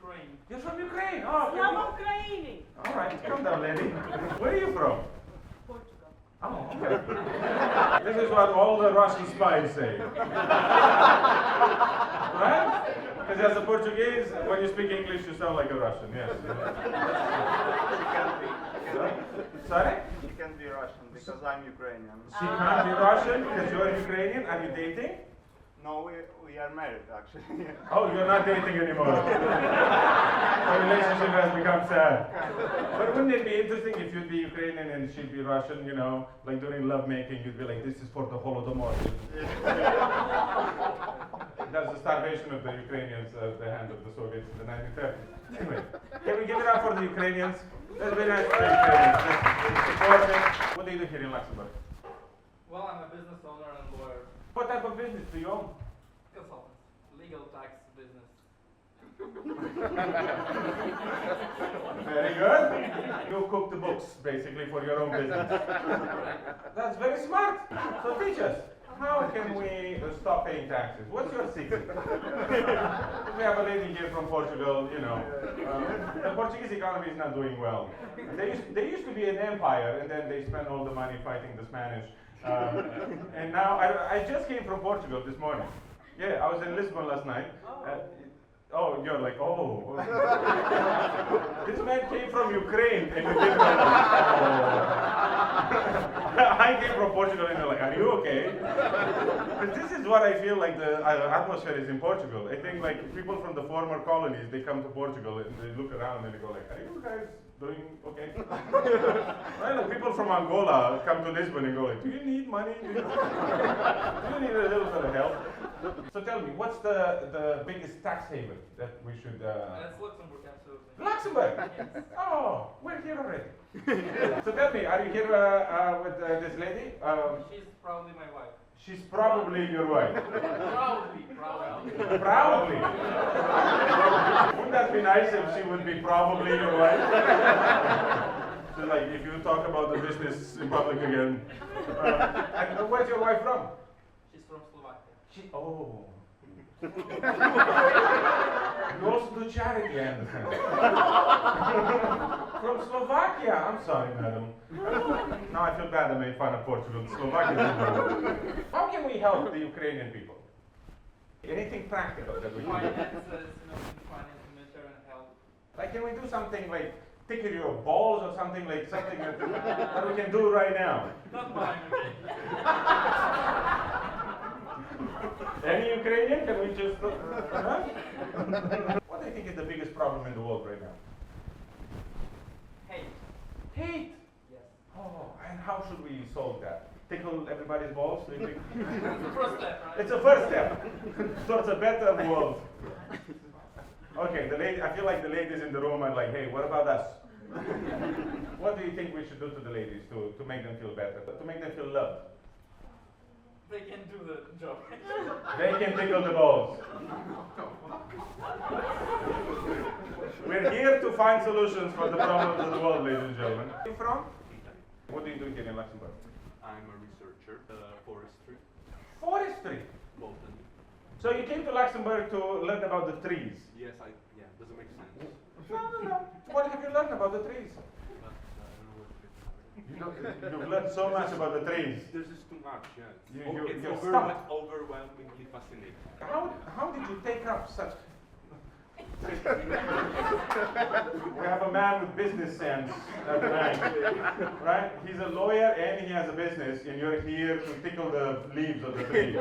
Ukraine. You're from Ukraine? Oh, okay. Слава Україні! All right, calm down, lady. Where are you from? Portugal. Oh, okay. This is what all the Russian spies say. Right? Because as a Portuguese, when you speak English, you sound like a Russian, yes. Sorry? She can be Russian because I'm Ukrainian. She can't be Russian because you're Ukrainian. Are you dating? No, we are married actually. Oh, you're not dating anymore. The relationship has become sad. But wouldn't it be interesting if you'd be Ukrainian and she'd be Russian, you know, like during lovemaking, you'd be like, this is for the Holodomor. That's the starvation of the Ukrainians at the hand of the Soviets in the 1930s. Anyway, can we give it up for the Ukrainians? That's very nice for the Ukrainians. Let's support them. What do you do here in Luxembourg? Well, I'm a business owner and lawyer. What type of business do you own? Consultant. Legal tax business. Very good. You cook the books, basically, for your own business. That's very smart. So teach us, how can we stop paying taxes? What's your secret? We have a lady here from Portugal, you know. The Portuguese economy is not doing well. They used to be an empire, and then they spent all the money fighting the Spanish. And now, I just came from Portugal this morning. Yeah, I was in Lisbon last night. Oh, you're like, oh. This man came from Ukraine, and you didn't know. I came from Portugal, and you're like, are you okay? But this is what I feel like the atmosphere is in Portugal. I think like people from the former colonies, they come to Portugal and they look around and they go like, are you guys doing okay? Right? Like people from Angola come to Lisbon and go like, do you need money? Do you need a little bit of help? So tell me, what's the biggest tax haven that we should... That's Luxembourg, absolutely. Luxembourg? Yes. Oh, we're here already. So tell me, are you here with this lady? She's probably my wife. She's probably your wife. Probably. Probably. Wouldn't that be nice if she would be probably your wife? So like, if you talk about the business in public again. And where's your wife from? She's from Slovakia. Oh. You also do charity, I understand. From Slovakia. I'm sorry, madam. Now I feel bad I made fun of Portugal. Slovakia. How can we help the Ukrainian people? Anything practical that we can do? Finance, humanitarian help. Like, can we do something like tickle your balls or something like something that we can do right now? Not mine, Any Ukrainian? Can we just... Huh? What do you think is the biggest problem in the world right now? Hate. Hate? Yes. Oh, and how should we solve that? Tickle everybody's balls? Do you think? It's the first step, right? It's a first step towards a better world. Okay, I feel like the ladies in the room are like, hey, what about us? What do you think we should do to the ladies to make them feel better, to make them feel loved? They can do the job. They can tickle the balls. We're here to find solutions for the problems of the world, ladies and gentlemen. Where are you from? What do you do here in Luxembourg? I'm a researcher, forestry, Forestry. botany. So you came to Luxembourg to learn about the trees. Yes, does it make sense? No. What have you learned about the trees? But I don't know what to get started. You've learned so much about the trees. There's just too much, yeah. You're It's stumped. overwhelmingly fascinating. How did you take up such... We have a man with business sense at the bank, right? He's a lawyer and he has a business, and you're here to tickle the leaves of the tree,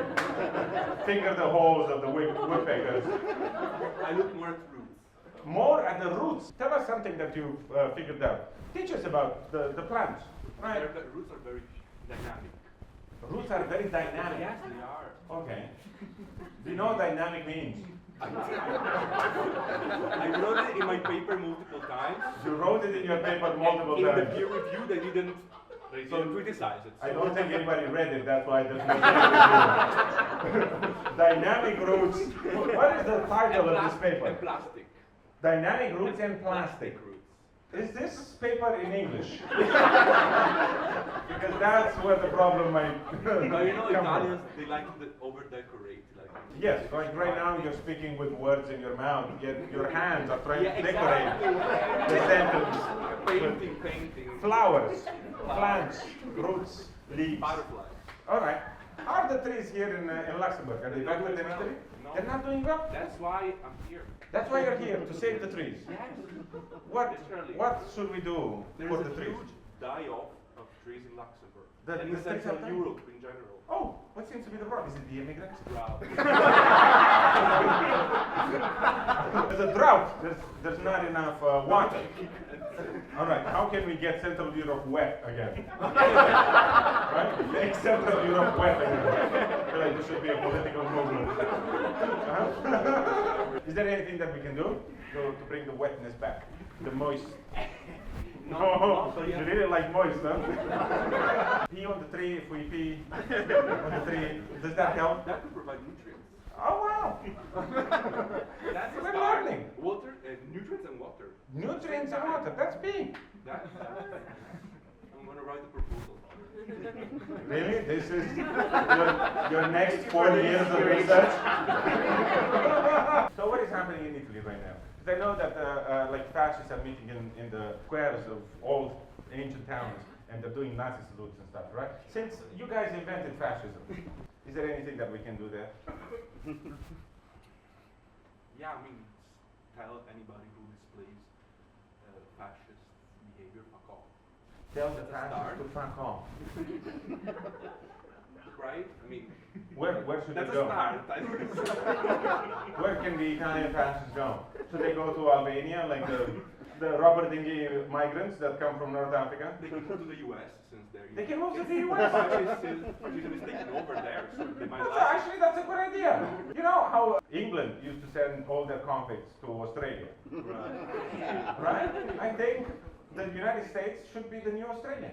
finger the holes of the woodpeckers. I look more at roots. More at the roots. Tell us something that you've figured out. Teach us about the plants. Right. The roots are very dynamic. Roots are very dynamic. Yes, they are. Okay. Do you know what dynamic means? I wrote it in my paper multiple times. You wrote it in your paper multiple In the times. peer review, they didn't criticize it. I don't think anybody read it, that's why there's no dynamic roots. What is the title of this paper? And plastic. Dynamic roots and plastic. Roots. Is this paper in English? Because that's where the problem might But you know, come from. Italians, they like to over-decorate. Like Yes, like right now you're speaking with words in your mouth, yet your hands are trying to decorate the sentence. Painting. Flowers, plants, roots, leaves. Butterflies. All right. Are the trees here in Luxembourg? Are they They're not better than doing Italy? well. No. They're not doing well? That's why I'm here. That's why you're here, to save the trees. Yes. What, Literally. what should we do There for is the a trees? huge die-off of trees in Luxembourg. The and in trees Central are dying? Europe in general. Oh, what seems to be the problem? Is it the immigrants? Drought. There's a drought. There's not enough water. All right. How can we get Central Europe wet again? Right? Make Central Europe wet again. I feel like this should be a political movement. Is there anything that we can do to bring the wetness back? The moist. No, You really like moist, huh? Pee on the tree if we pee on the tree. Does that help? That could provide nutrients. Oh wow! That's We're a start. learning. Water, nutrients and water. Nutrients and water. That's big. I'm gonna write a proposal. Really? This is your next 4 years of research? So what is happening in Italy right now? Because I know that like fascists are meeting in the squares of old ancient towns and they're doing Nazi salutes and stuff, right? Since you guys invented fascism, is there anything that we can do there? Yeah, I mean, tell anybody who displays fascist behavior, fuck off. Tell the That's a start. fascists to fuck off. Right? I mean, Where should that's they a go? start. Where can the Italian fascists go? Should they go to Albania, like the rubber dinghy migrants that come from North Africa? They can move to the US since they're They can move to the US. Fascism is taking over there, so they might like it. Actually, that's a good idea. You know how England used to send all their convicts to Australia, Right. right? I think the United States should be the new Australia.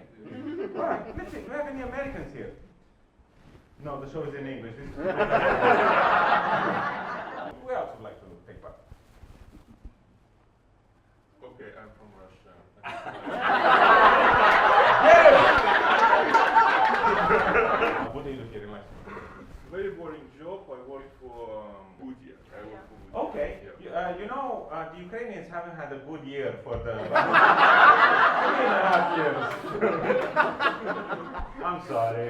All right, let's see. Do we have any Americans here? No, the show is in English. Who else would like to take part? Okay, I'm from Russia. What do you do here in Luxembourg? Very boring job. I work for Goodyear. I work for Goodyear. Okay. Yeah. You know, the Ukrainians haven't had a good year for the 3.5 years. I'm sorry.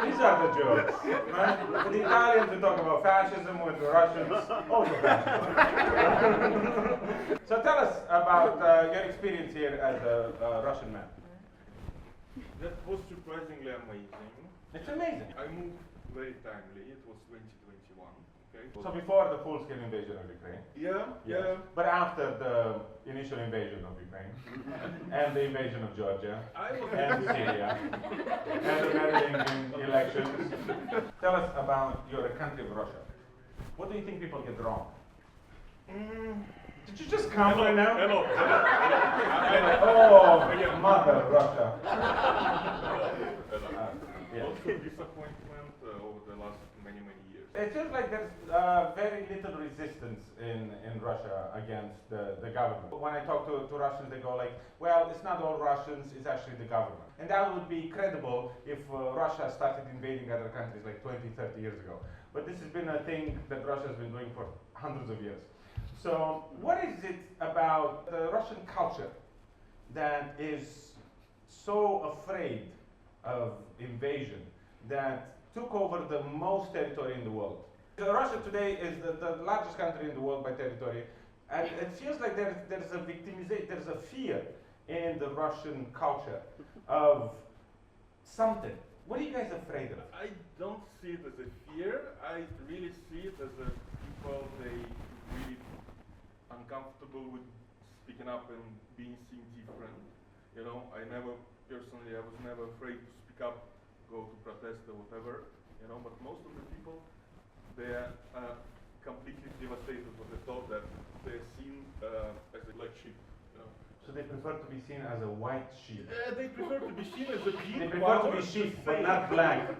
These are the jokes, right? With the Italians, we talk about fascism. With the Russians, also fascism. So tell us about your experience here as a Russian man. That was surprisingly amazing. It's amazing. I moved very timely. It was 2021. Okay. So before the full-scale invasion of Ukraine. Yeah. But after the initial invasion of Ukraine, and the invasion of Georgia, I was and Syria, and the American elections. Tell us about your country of Russia. What do you think people get wrong? Did you just come right now? Hello. Oh, mother Russia. Yeah. Also disappointment over the last many years. It feels like there's very little resistance in Russia against the government. When I talk to Russians, they go like, well, it's not all Russians, it's actually the government. And that would be credible if Russia started invading other countries like 20, 30 years ago. But this has been a thing that Russia has been doing for hundreds of years. So what is it about the Russian culture that is so afraid of invasion that took over the most territory in the world? Russia today is the largest country in the world by territory, and it feels like there's a victimization, there's a fear in the Russian culture of something. What are you guys afraid of? I don't see it as a fear. I really see it as a people, they really uncomfortable with speaking up and being seen different. You know, I was never afraid to speak up, go to protest or whatever, you know, but most of the people, they are completely devastated when they thought that they're seen as a black sheep, you know. So they prefer to be seen as a white sheep. They prefer to be seen as a sheep. They prefer to be sheep, but not black.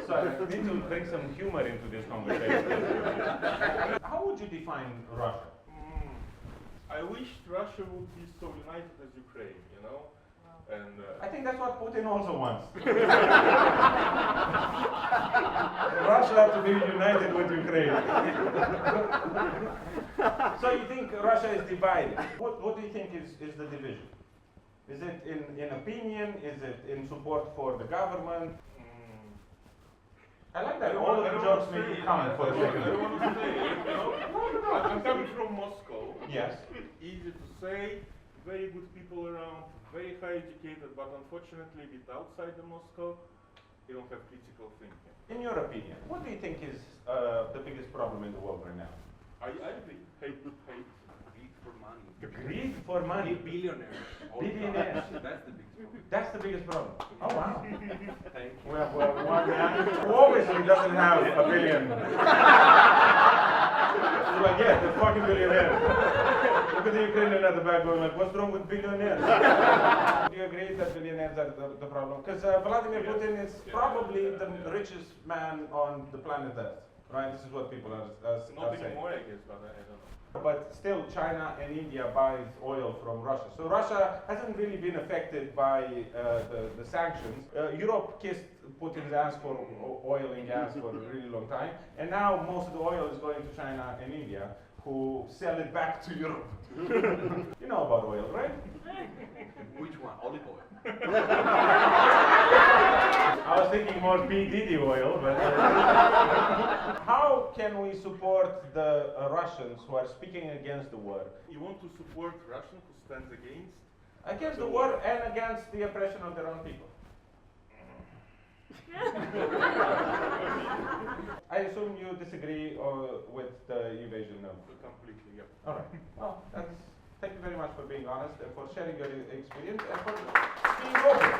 So I need to bring some humor into this conversation. How would you define Russia? I wish Russia would be so united as Ukraine, you know. And I think that's what Putin also wants. Russia to be united with Ukraine. So you think Russia is divided? What do you think is the division? Is it in opinion? Is it in support for the government? I like that. All of the jokes make you count for a second. I don't want to say, you know, I'm coming from Moscow. Yes. Easy to say, very good people around, very high educated, but unfortunately, a bit outside of Moscow, they don't have critical thinking. In your opinion, what do you think is the biggest problem in the world right now? I agree. Hate. Greed for money. Greed for money. Billionaires. All Billionaires. That's the biggest problem. That's the biggest problem. Oh wow. Thank you. Well, one man who obviously doesn't have a billion. He's like, yeah, the fucking billionaire. Look at the Ukrainian at the back going like, what's wrong with billionaires? Do you agree that billionaires are the problem? Because Vladimir Putin is probably the richest man on the planet Earth, right? This is what people are Not saying. anymore, I guess, but I don't know. But still, China and India buys oil from Russia. So Russia hasn't really been affected by the sanctions. Europe kissed Putin's ass for oil and gas for a really long time. And now most of the oil is going to China and India, who sell it back to Europe. You know about oil, right? Which one? Olive oil. I was thinking more P. Diddy oil, but... How can we support the Russians who are speaking against the war? You want to support Russia who stands against? Against the war and against the oppression of their own people. I assume you disagree with the invasion of... Completely, yeah. All right. Well, thank you very much for being honest and for sharing your experience and for being open.